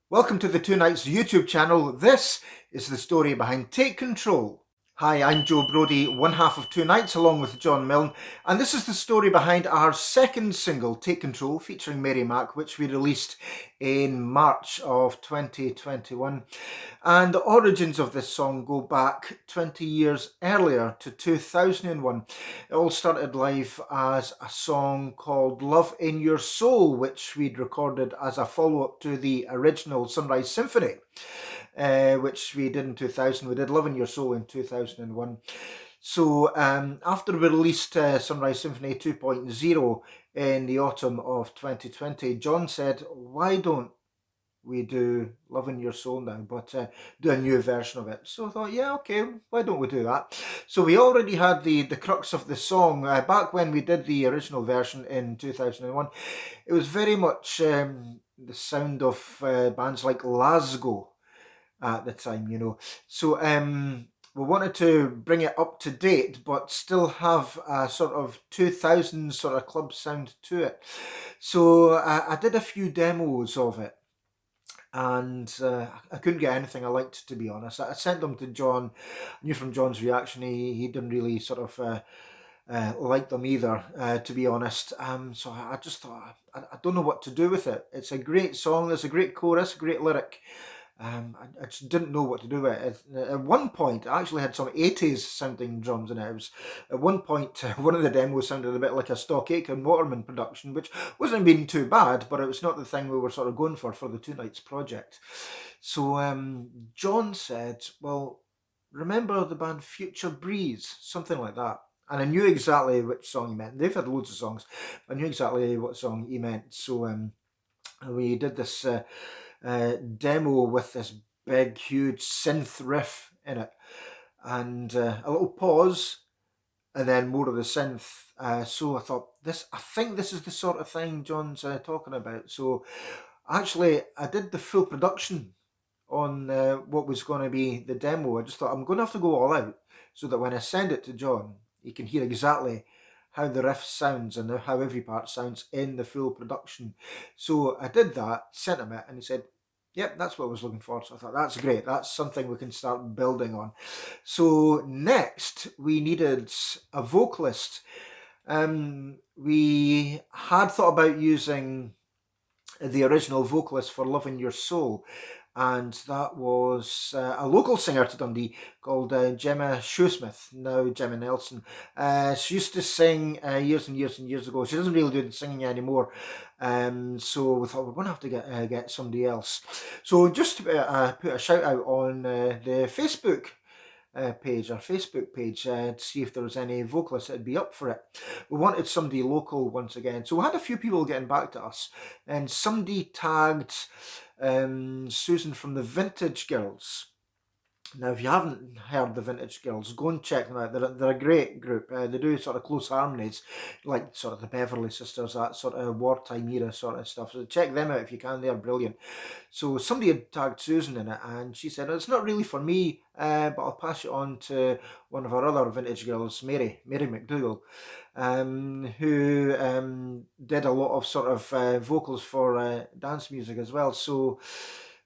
Welcome to the Two Nights YouTube channel. This is the story behind Take Control. Hi, I'm Joe Brodie, one half of Two Nights, along with John Milne, and this is the story behind our second single, Take Control, featuring Mary Mac, which we released in March of 2021. And the origins of this song go back 20 years earlier to 2001. It all started live as a song called Love in Your Soul, which we'd recorded as a follow-up to the original Sunrise Symphony. Which we did in 2000. We did Love in Your Soul in 2001. So after we released Sunrise Symphony 2.0 in the autumn of 2020, John said, why don't we do Love in Your Soul now, but do a new version of it? So I thought, yeah, okay, why don't we do that? So we already had the crux of the song. Back when we did the original version in 2001, it was very much the sound of bands like Glasgow at the time, So we wanted to bring it up to date, but still have a sort of 2000 sort of club sound to it. So I did a few demos of it, and I couldn't get anything I liked, to be honest. I sent them to John. I knew from John's reaction he didn't really sort of like them either, to be honest. So I just thought, I don't know what to do with it. It's a great song. There's a great chorus, great lyric. I just didn't know what to do with it. At one point, I actually had some 80s sounding drums in it. It was, at one point, one of the demos sounded a bit like a Stock Aitken Waterman production, which wasn't being too bad, but it was not the thing we were sort of going for the Two Nights project. So John said, well, remember the band Future Breeze? Something like that. And I knew exactly which song he meant. They've had loads of songs. I knew exactly what song he meant. So we did this demo with this big, huge synth riff in it, and a little pause, and then more of the synth. So I thought, I think this is the sort of thing John's talking about. So actually, I did the full production on what was going to be the demo. I just thought I'm going to have to go all out so that when I send it to John, he can hear exactly how the riff sounds and how every part sounds in the full production. So I did that, sent him it, and he said, yep, that's what I was looking for. So I thought, that's great. That's something we can start building on. So next, we needed a vocalist. We had thought about using the original vocalist for Love in Your Soul, and that was a local singer to Dundee called Gemma Shoesmith, now Gemma Nelson. She used to sing years and years and years ago. She doesn't really do the singing anymore, so we thought we're going to have to get somebody else. So just to put a shout out on the Facebook page, our Facebook page, to see if there was any vocalists that'd be up for it. We wanted somebody local once again. So we had a few people getting back to us, and somebody tagged Susan from the Vintage Girls. Now, if you haven't heard the Vintage Girls, go and check them out. They're a great group. They do sort of close harmonies, like sort of the Beverly Sisters, that sort of wartime era sort of stuff. So check them out if you can. They're brilliant. So somebody had tagged Susan in it, and she said, it's not really for me, but I'll pass it on to one of our other Vintage Girls, Mary McDougall, who did a lot of sort of vocals for dance music as well. So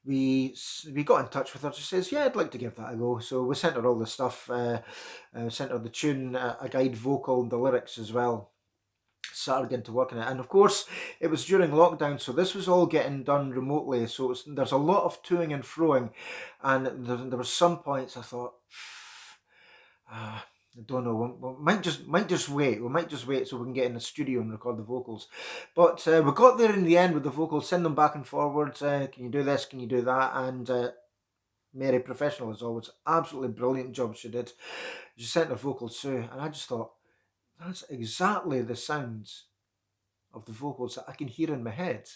we got in touch with her. She says, yeah, I'd like to give that a go. So we sent her all the stuff, sent her the tune, a guide vocal, and the lyrics as well. Started getting to work on it, and of course it was during lockdown, so this was all getting done remotely. So there's a lot of toing and froing, and there were some points I thought, I don't know. We might just wait. We might just wait so we can get in the studio and record the vocals. But we got there in the end with the vocals, send them back and forward. Can you do this? Can you do that? And Mary, professional as always, absolutely brilliant job she did. She sent her vocals through, and I just thought, that's exactly the sounds of the vocals that I can hear in my head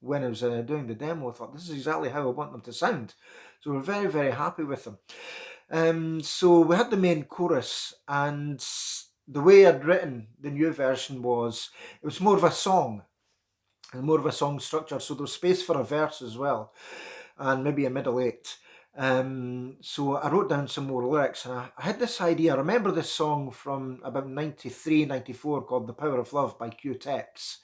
when I was doing the demo. I thought, this is exactly how I want them to sound. So we're very, very happy with them. So we had the main chorus, and the way I'd written the new version was, it was more of a song, and more of a song structure. So there was space for a verse as well, and maybe a middle eight. So I wrote down some more lyrics, and I had this idea. I remember this song from about 93, 94 called The Power of Love by Q-Tex.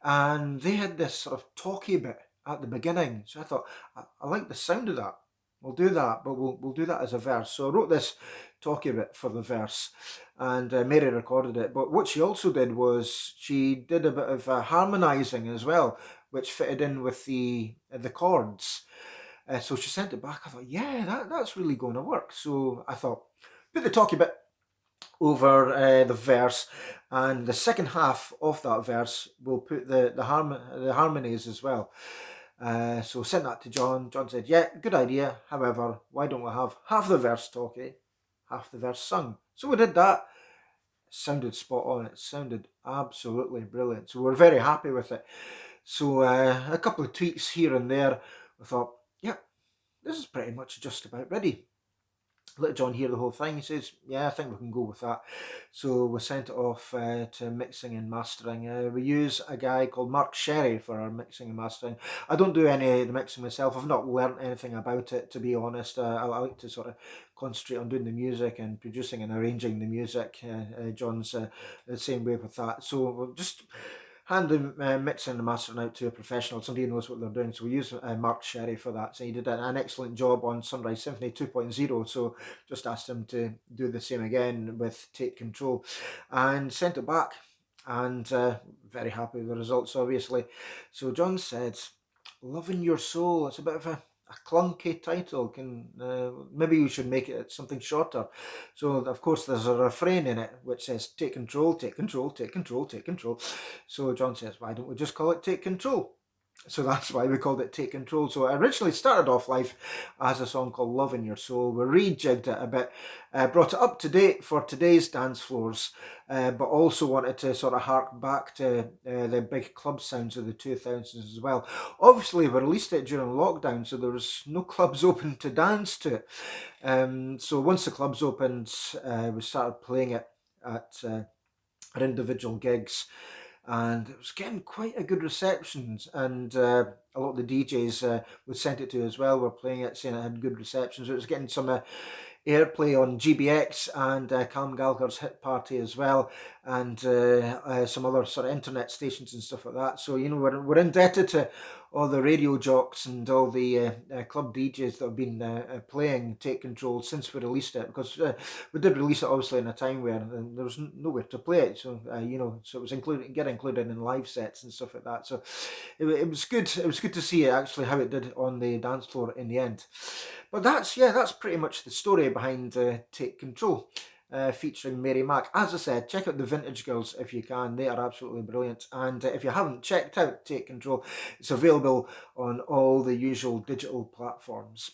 And they had this sort of talky bit at the beginning. So I thought, I like the sound of that. We'll do that, but we'll do that as a verse. So I wrote this talkie bit for the verse, and Mary recorded it. But what she also did was she did a bit of harmonising as well, which fitted in with the chords. So she sent it back. I thought, yeah, that's really going to work. So I thought, put the talkie bit over the verse, and the second half of that verse we'll put the harmonies as well. So sent that to John. John said, yeah, good idea. However, why don't we have half the verse talkie, half the verse sung? So we did that. It sounded spot on. It sounded absolutely brilliant. So we're very happy with it. So a couple of tweaks here and there. I thought, yeah, this is pretty much just about ready. Let John hear the whole thing. He says, yeah, I think we can go with that. So we sent it off to mixing and mastering. We use a guy called Mark Sherry for our mixing and mastering. I don't do any of the mixing myself. I've not learnt anything about it, to be honest. I like to sort of concentrate on doing the music and producing and arranging the music. John's the same way with that. So we'll just hand the mixing and mastering out to a professional, somebody who knows what they're doing. So we use Mark Sherry for that. So he did an excellent job on Sunrise Symphony 2.0. So just asked him to do the same again with Take Control, and sent it back. And very happy with the results, obviously. So John said, Loving Your Soul. It's a bit of a clunky title. Maybe you should make it something shorter. So of course there's a refrain in it which says take control, take control, take control, take control. So John says, why don't we just call it Take Control? So that's why we called it Take Control. So it originally started off life as a song called Loving Your Soul. We rejigged it a bit, brought it up to date for today's dance floors, but also wanted to sort of hark back to the big club sounds of the 2000s as well. Obviously, we released it during lockdown, so there was no clubs open to dance to it. So once the clubs opened, we started playing it at our individual gigs, and it was getting quite a good receptions, and a lot of the DJs we sent it to as well were playing it, saying it had good receptions. It was getting some airplay on GBX and Callum Gallagher's Hit Party as well, and some other sort of internet stations and stuff like that. So, you know, we're indebted to all the radio jocks and all the club DJs that have been playing Take Control since we released it, because we did release it obviously in a time where there was nowhere to play it. So, you know, so it was included in live sets and stuff like that. So it was good. It was good to see actually how it did on the dance floor in the end. But that's pretty much the story behind Take Control, featuring Mary Mac. As I said, check out the Vintage Girls if you can. They are absolutely brilliant. And if you haven't checked out Take Control, it's available on all the usual digital platforms.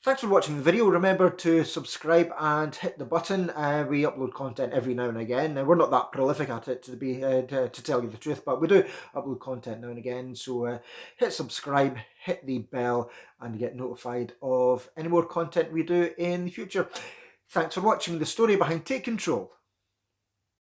Thanks for watching the video. Remember to subscribe and hit the button. We upload content every now and again. We're not that prolific at it, to tell you the truth, but we do upload content now and again. So hit subscribe, hit the bell, and get notified of any more content we do in the future. Thanks for watching the story behind Take Control.